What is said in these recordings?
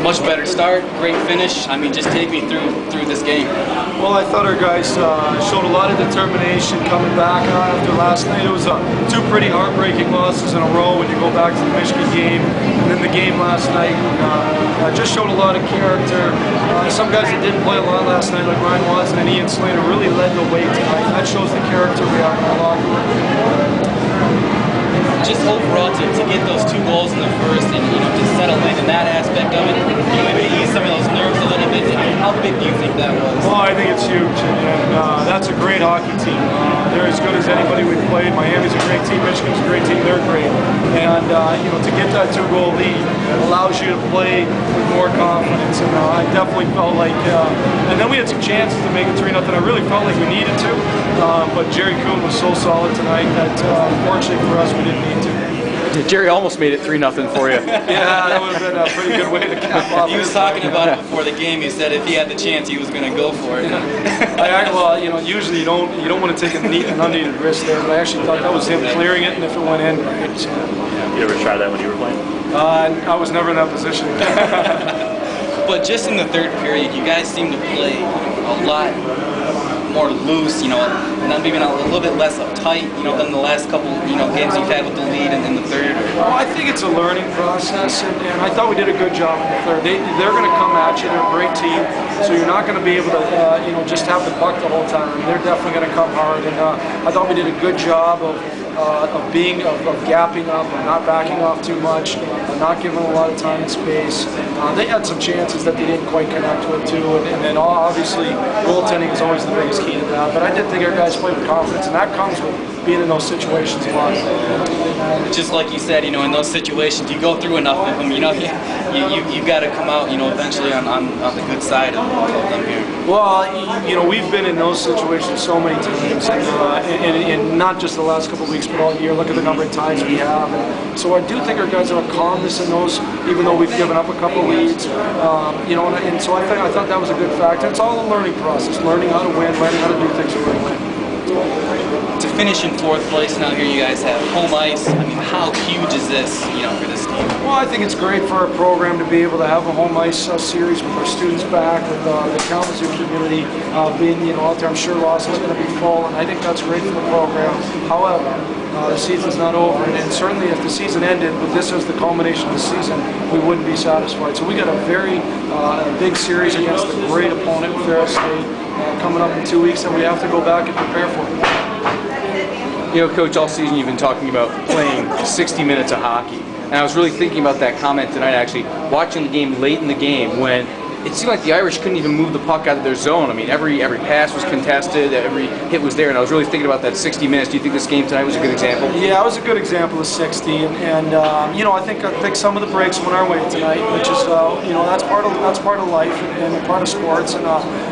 much better start, great finish. I mean, just take me through this game. Well, I thought our guys showed a lot of determination coming back after last night. It was two pretty heartbreaking losses in a row when you go back to the Michigan game. And then the game last night just showed a lot of character. Some guys that didn't play a lot last night, like Ryan Watson and Ian Slater, really led the way tonight. That shows the character we have in the locker room. Just overall to get those 2 goals in the first and to settle in that aspect of it, maybe to ease some of those nerves a little bit. How big do you think that was? Well, I think it's huge, and that's a great hockey team. They're as good as anybody we've played. Miami's a great team, Michigan's a great team, they're great. And to get that 2-goal lead allows you to play with more confidence. And I definitely felt like, and then we had some chances to make it 3-0. I really felt like we needed to, but Jerry Kuhn was so solid tonight that fortunately for us, we didn't need to. Jerry almost made it 3-0 for you. Yeah, that would have been a pretty good way to cap off. He was talking about it before the game. He said if he had the chance, he was going to go for it. Well, usually you don't want to take an unneeded risk there, but I actually thought that was him clearing it, and if it went in, great. You ever try that when you were playing? I was never in that position. But just in the third period, you guys seem to play a lot more loose, maybe not a little bit less uptight, than the last couple, games you've had with the lead in the third. Well, I think it's a learning process, and I thought we did a good job in the third. They're going to come at you. They're a great team, so you're not going to be able to, just have the puck the whole time. I mean, they're definitely going to come hard, and I thought we did a good job of gapping up, of not backing off too much, not giving a lot of time and space. They had some chances that they didn't quite connect with too, and then obviously goaltending is always the biggest key to that. But I did think our guys played with confidence, and that comes with being in those situations a lot. Just like you said, in those situations, you go through enough of them, you got to come out, eventually on the good side of them here. Well, we've been in those situations so many times, and not just the last couple of weeks, but all year. Look at the number of times we have. And so I do think our guys have a calmness in those, even though we've given up a couple of leads. And so I thought that was a good factor. It's all a learning process, learning how to win, learning how to do things the right way. To finish in 4th place, now here you guys have home ice. I mean, how huge is this, for this team? Well, I think it's great for our program to be able to have a home ice series with our students back, with the Kalamazoo community being, out there. I'm sure Lawson's going to be full, and I think that's great for the program. However, the season's not over, and certainly if the season ended with this as the culmination of the season, we wouldn't be satisfied. So we got a very big series against a great opponent, Ferris State, coming up in 2 weeks, and we have to go back and prepare for it. Coach, all season you've been talking about playing 60 minutes of hockey. And I was really thinking about that comment tonight, actually, watching the game late in the game when it seemed like the Irish couldn't even move the puck out of their zone. I mean, every pass was contested, every hit was there, and I was really thinking about that 60 minutes. Do you think this game tonight was a good example? Yeah, it was a good example of 60, and I think some of the breaks went our way tonight, which is that's part of life and part of sports. And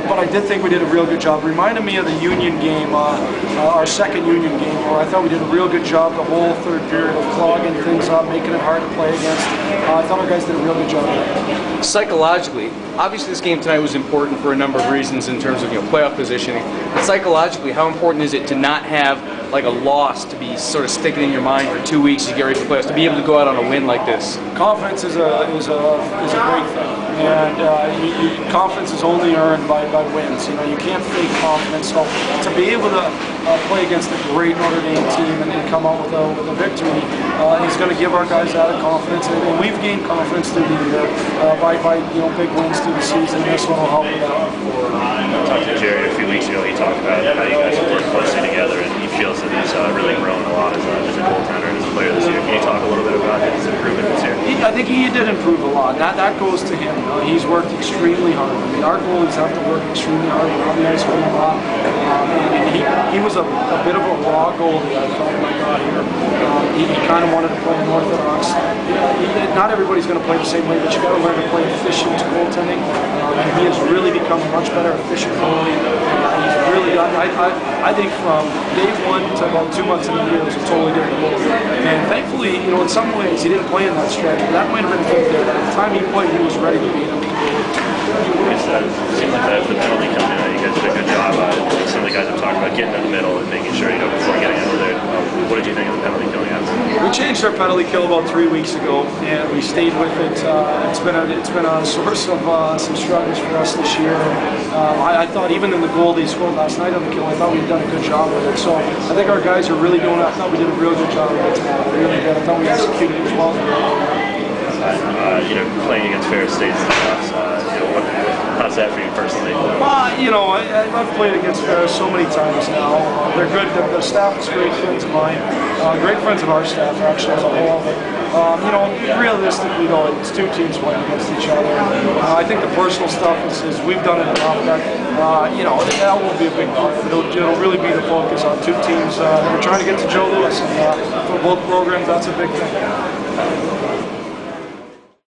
but I did think we did a real good job. It reminded me of the Union game, our second Union game, where I thought we did a real good job the whole third period of clogging things up, making it hard to play against. I thought our guys did a real good job. Psychologically, obviously this game tonight was important for a number of reasons in terms of playoff positioning. But psychologically, how important is it to not have like a loss to be sort of sticking in your mind for 2 weeks to get ready for playoffs, to be able to go out on a win like this? Confidence is a great thing, and confidence is only earned by wins. You can't fake confidence. So to be able to play against a great Notre Dame team and come out with a victory is going to give our guys added confidence, and we've gained confidence through the year by big wins through the season. This one will help with that. I talked to Jerry a few weeks ago. He talked about how you guys have worked closely together, and he feels that he's really grown a lot as a goaltender and as a player this year. Can you talk a little bit about his improvement this year? I think he did improve a lot. That goes to him. He's worked extremely hard. I mean, our goalies have to work extremely hard. We're on the ice with him a lot. And he was a bit of a raw goalie, I felt, when I got here. He kind of wanted to play unorthodox. Not everybody's going to play the same way, but you got to learn to play efficient goaltending. And he has really become a much better efficient goalie. He's really gotten, I think from day one to about 2 months into the year, it was a totally different goalie. And thankfully, in some ways, he didn't play in that stretch. That might have been good there. But at the time he played, he was ready to beat him. It seems like the penalty coming in, you guys did a good job. Some of the guys have talked about getting to the middle and making sure, before getting over there. What did you think of the penalty killing out? We changed our penalty kill about 3 weeks ago, and we stayed with it. It's been a source of some struggles for us this year. I thought even in the goal they scored last night on the kill, I thought we'd done a good job with it. So I think our guys are really doing. I thought we did a real good job with it tonight. Really good. I thought we executed as well. Playing against Ferris State in the playoffs, how's that for you personally? I've played against Ferris so many times now. They're good. The staff is great friends of mine. Great friends of our staff, actually, as a whole. Realistically, though, it's two teams playing against each other. I think the personal stuff is we've done it enough that, that won't be a big part of it. It'll really be the focus on two teams that are trying to get to Joe Louis. And for both programs, that's a big thing.